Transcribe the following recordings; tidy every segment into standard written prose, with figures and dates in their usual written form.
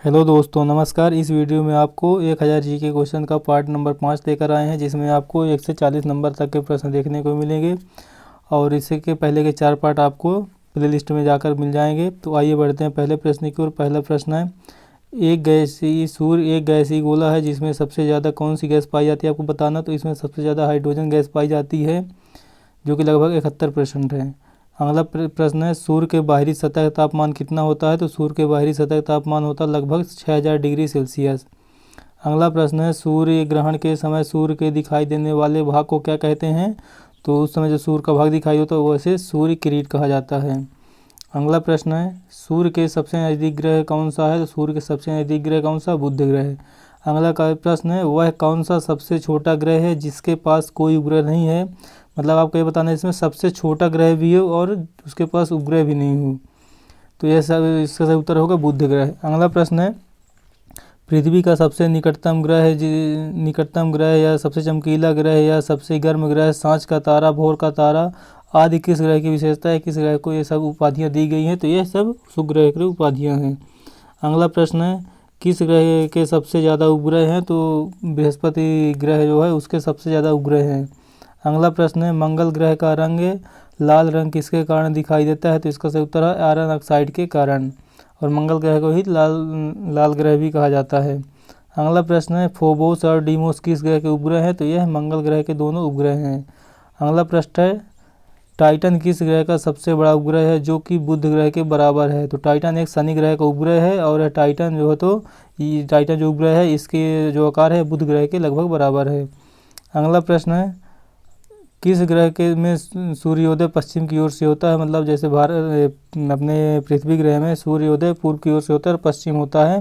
Hello दोस्तों, नमस्कार। इस वीडियो में आपको 1000 जी के क्वेश्चन का पार्ट नंबर 5 लेकर आए हैं, जिसमें आपको 1 से 40 नंबर तक के प्रश्न देखने को मिलेंगे और इसके पहले के 4 पार्ट आपको प्लेलिस्ट में जाकर मिल जाएंगे। तो आइए बढ़ते हैं पहले प्रश्न की ओर। पहला प्रश्न है, एक गैसीय गोला है जिसमें सबसे ज़्यादा कौन सी गैस पाई जाती है, आपको बताना। तो इसमें सबसे ज़्यादा हाइड्रोजन गैस पाई जाती है, जो कि लगभग 71% है। अगला प्रश्न है, सूर्य के बाहरी सतह का तापमान कितना होता है। तो सूर्य के बाहरी सतह का तापमान होता है लगभग 6000 डिग्री सेल्सियस। अगला प्रश्न है, सूर्य ग्रहण के समय सूर्य के दिखाई देने वाले भाग को क्या कहते हैं। तो उस समय जो सूर्य का भाग दिखाई होता है वैसे सूर्य किरीट कहा जाता है। अगला प्रश्न है, सूर्य के सबसे नज़दीक ग्रह कौन सा है। तो सूर्य के सबसे नज़दीक ग्रह कौन सा, बुध ग्रह। अगला प्रश्न है, वह कौन सा सबसे छोटा ग्रह है जिसके पास कोई उपग्रह नहीं है। मतलब आपको ये बताना है इसमें सबसे छोटा ग्रह भी हो और उसके पास उपग्रह भी नहीं हो। तो यह सब इसका सही उत्तर होगा बुध ग्रह। अगला प्रश्न है, पृथ्वी का सबसे निकटतम ग्रह या सबसे चमकीला ग्रह या सबसे गर्म ग्रह, सांझ का तारा, भोर का तारा आदि किस ग्रह की विशेषता है, किस ग्रह को ये सब उपाधियाँ दी गई हैं। तो ये सब शुक्र ग्रह की उपाधियाँ हैं। अगला प्रश्न है, किस ग्रह के सबसे ज़्यादा उपग्रह हैं। तो बृहस्पति ग्रह जो है उसके सबसे ज़्यादा उपग्रह हैं। अगला प्रश्न है, मंगल ग्रह का रंग लाल रंग किसके कारण दिखाई देता है। तो इसका सही उत्तर है आयरन ऑक्साइड के कारण, और मंगल ग्रह को ही लाल ग्रह भी कहा जाता है। अगला प्रश्न है, फोबोस और डीमोस किस ग्रह के उपग्रह हैं। तो यह मंगल ग्रह के दोनों उपग्रह हैं। अगला प्रश्न है, टाइटन किस ग्रह का सबसे बड़ा उपग्रह है जो कि बुध ग्रह के बराबर है। तो टाइटन एक शनि ग्रह का उपग्रह है और टाइटन जो है तो ये टाइटन जो उपग्रह है इसके जो आकार है बुध ग्रह के लगभग बराबर है। अगला प्रश्न है, किस ग्रह के में सूर्योदय पश्चिम की ओर से होता है। मतलब जैसे भारत अपने पृथ्वी ग्रह में सूर्योदय पूर्व की ओर से होता है और पश्चिम होता है,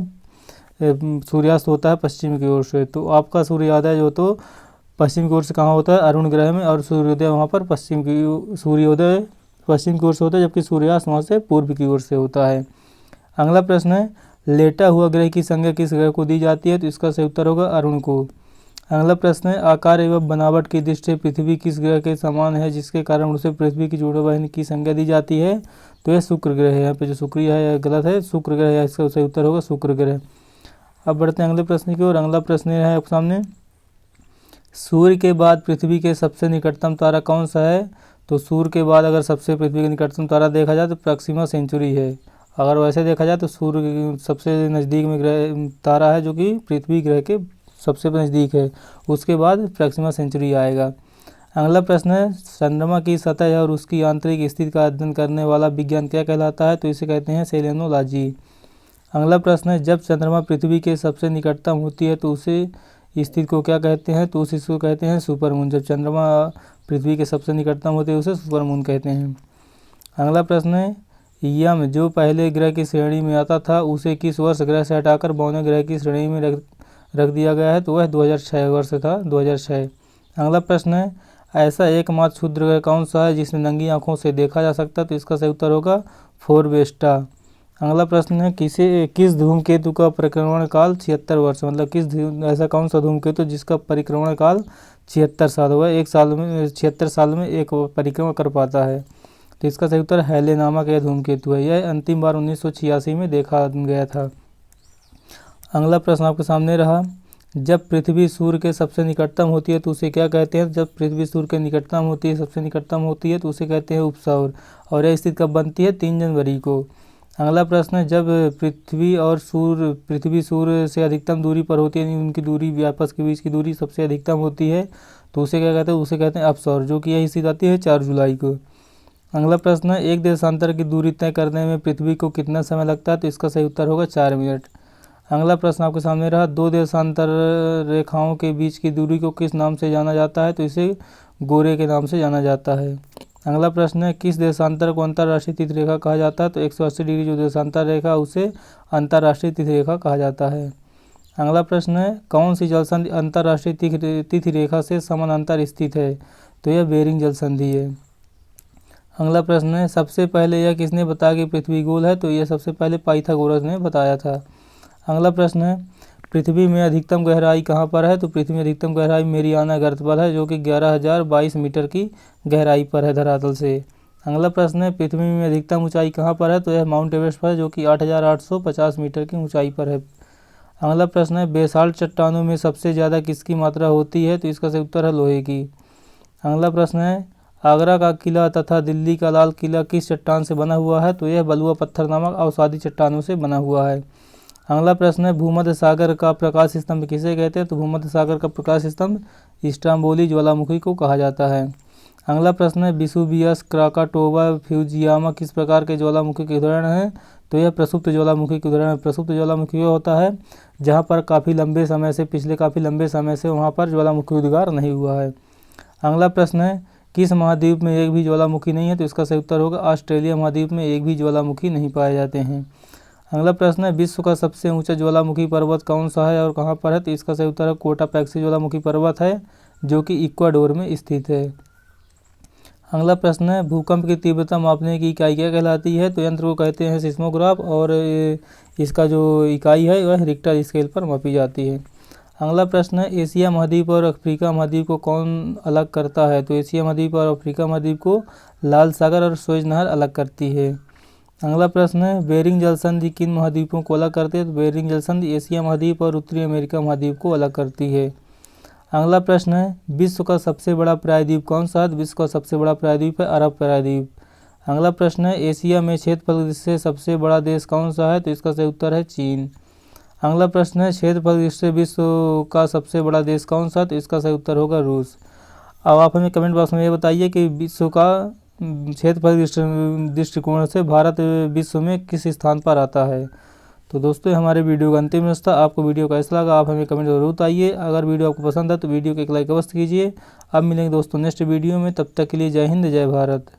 सूर्यास्त होता है पश्चिम की ओर से। तो आपका सूर्योदय जो तो पश्चिम की ओर से कहाँ होता है, अरुण ग्रह में, और सूर्योदय वहाँ पर सूर्योदय पश्चिम की ओर से होता है, जबकि सूर्यास्त वहाँ से पूर्व की ओर से होता है। अगला प्रश्न है, लेटा हुआ ग्रह की संज्ञा किस ग्रह को दी जाती है। तो इसका सही उत्तर होगा अरुण को। अगला प्रश्न है, आकार एवं बनावट की दृष्टि से पृथ्वी किस ग्रह के समान है जिसके कारण उसे पृथ्वी की जोड़ बहन की संज्ञा दी जाती है। तो यह शुक्र ग्रह है। यहाँ पे जो शुक्रिया है यह गलत है, शुक्र ग्रह है, इसका सही उत्तर होगा शुक्र ग्रह। अब बढ़ते हैं अगले प्रश्न की ओर। अगला प्रश्न है आपके सामने, सूर्य के बाद पृथ्वी के सबसे निकटतम तारा कौन सा है। तो सूर्य के बाद अगर सबसे पृथ्वी के निकटतम तारा देखा जाए तो प्रॉक्सिमा सेंचुरी है। अगर वैसे देखा जाए तो सूर्य सबसे नज़दीक में ग्रह तारा है जो कि पृथ्वी ग्रह के सबसे नज़दीक है, उसके बाद प्रॉक्सिमा सेंचुरी आएगा। अगला प्रश्न है, चंद्रमा की सतह और उसकी आंतरिक स्थिति का अध्ययन करने वाला विज्ञान क्या कहलाता है। तो इसे कहते हैं सेलेनोलॉजी। अगला प्रश्न है, जब चंद्रमा पृथ्वी के सबसे निकटतम होती है तो उसे स्थिति को क्या कहते हैं। तो उस स्थिति को कहते हैं सुपरमून। जब चंद्रमा पृथ्वी के सबसे निकटतम होते हैं उसे सुपरमून कहते हैं। अगला प्रश्न है, यम जो पहले ग्रह की श्रेणी में आता था उसे किस वर्ष ग्रह से हटाकर बौने ग्रह की श्रेणी में रख दिया गया है। तो वह 2006 वर्ष था, 2006। अगला प्रश्न है, ऐसा एकमात्र क्षुद्र ग्रह कौन सा है जिसमें नंगी आंखों से देखा जा सकता है। तो इसका सही उत्तर होगा फोरबेस्टा। अगला प्रश्न है, किस धूमकेतु का परिक्रमण काल 76 वर्ष। मतलब ऐसा कौन सा धूमकेतु जिसका परिक्रमण काल 76 साल हुआ, एक साल में 76 साल में एक परिक्रमा कर पाता है। तो इसका सही उत्तर हैले नामक यह धूमकेतु है। यह अंतिम बार 1986 में देखा गया था। अगला प्रश्न आपके सामने रहा, जब पृथ्वी सूर्य के सबसे निकटतम होती है तो उसे क्या कहते हैं। जब पृथ्वी सूर्य के निकटतम होती है, सबसे निकटतम होती है तो उसे कहते हैं उपसौर, और यह स्थिति कब बनती है, 3 जनवरी को। अगला प्रश्न है, जब पृथ्वी सूर्य से अधिकतम दूरी पर होती है, उनकी दूरी आपस के बीच की दूरी सबसे अधिकतम होती है तो उसे क्या कहते हैं, उसे कहते हैं अपसौर, जो कि यह स्थिति आती है 4 जुलाई को। अगला प्रश्न है, एक देशांतर की दूरी तय करने में पृथ्वी को कितना समय लगता है। तो इसका सही उत्तर होगा 4 मिनट। अगला प्रश्न आपके सामने रहा, 2 देशांतर रेखाओं के बीच की दूरी को किस नाम से जाना जाता है। तो इसे गोरे के नाम से जाना जाता है। अगला प्रश्न है, किस देशांतर को अंतर्राष्ट्रीय तिथि रेखा कहा जाता है। तो 180 डिग्री जो देशांतर रेखा उसे अंतर्राष्ट्रीय तिथि रेखा कहा जाता है। अगला प्रश्न है, कौन सी जलसंधि अंतर्राष्ट्रीय तिथि रेखा से समानांतर स्थित है। तो यह बेरिंग जलसंधि है। अगला प्रश्न है, सबसे पहले यह किसने बताया कि पृथ्वी गोल है। तो यह सबसे पहले पाइथागोरस ने बताया था। अगला प्रश्न है, पृथ्वी में अधिकतम गहराई कहाँ पर है। तो पृथ्वी में अधिकतम गहराई मेरियाना गर्त पर है, जो कि 11,022 मीटर की गहराई पर है धरातल से। अगला प्रश्न है पृथ्वी में अधिकतम ऊंचाई कहाँ पर है, तो यह माउंट एवरेस्ट पर है जो कि 8,850 मीटर की ऊंचाई पर है। अगला प्रश्न है बेसाल्ट चट्टानों में सबसे ज़्यादा किसकी मात्रा होती है, तो इसका सही उत्तर है लोहे की। अगला प्रश्न है आगरा का किला तथा दिल्ली का लाल किला किस चट्टान से बना हुआ है, तो यह बलुआ पत्थर नामक अवसादी चट्टानों से बना हुआ है। अगला प्रश्न है भूमध्य सागर का प्रकाश स्तंभ किसे कहते हैं, तो भूमध्य सागर का प्रकाश स्तंभ इस्टांबुली ज्वालामुखी को कहा जाता है। अगला प्रश्न है विसुवियस, क्राकाटोवा, फ्यूजियामा किस प्रकार के ज्वालामुखी के उदाहरण हैं, तो यह प्रसुप्त ज्वालामुखी के उदाहरण है। प्रसुप्त ज्वालामुखी होता है जहाँ पर पिछले काफ़ी लंबे समय से वहाँ पर ज्वालामुखी उद्गार नहीं हुआ है। अगला प्रश्न है किस महाद्वीप में एक भी ज्वालामुखी नहीं है, तो इसका सही उत्तर होगा ऑस्ट्रेलिया महाद्वीप में एक भी ज्वालामुखी नहीं पाए जाते हैं। अगला प्रश्न है विश्व का सबसे ऊंचा ज्वालामुखी पर्वत कौन सा है और कहाँ पर है, तो इसका सही उत्तर है कोटापैक्सी ज्वालामुखी पर्वत है जो कि इक्वाडोर में स्थित है। अगला प्रश्न है भूकंप की तीव्रता मापने की इकाई क्या कहलाती है, तो यंत्र को कहते हैं सिस्मोग्राफ और इसका जो इकाई है वह रिक्टर स्केल पर मापी जाती है। अगला प्रश्न है एशिया महाद्वीप और अफ्रीका महाद्वीप को कौन अलग करता है, तो एशिया महाद्वीप और अफ्रीका महाद्वीप को लाल सागर और सुएज नहर अलग करती है। अगला प्रश्न है बेरिंग जलसंधि किन महाद्वीपों को अलग करती है, तो बेरिंग जलसंधि एशिया महाद्वीप और उत्तरी अमेरिका महाद्वीप को अलग करती है। अगला प्रश्न है विश्व का सबसे बड़ा प्रायद्वीप कौन सा है, विश्व का सबसे बड़ा प्रायद्वीप है अरब प्रायद्वीप। अगला प्रश्न है एशिया में क्षेत्रफल से सबसे बड़ा देश कौन सा है, तो इसका सही उत्तर है चीन। अगला प्रश्न है क्षेत्रफल से विश्व का सबसे बड़ा देश कौन सा है, तो इसका सही उत्तर होगा रूस। अब आप हमें कमेंट बॉक्स में ये बताइए कि विश्व का क्षेत्रफल दृष्टिकोण से भारत विश्व में किस स्थान पर आता है। तो दोस्तों हमारे वीडियो का अंतिम रास्ता, आपको वीडियो कैसा लगा आप हमें कमेंट जरूर बताइए। अगर वीडियो आपको पसंद है तो वीडियो को एक लाइक अवश्य कीजिए। अब मिलेंगे दोस्तों नेक्स्ट वीडियो में, तब तक के लिए जय हिंद जय भारत।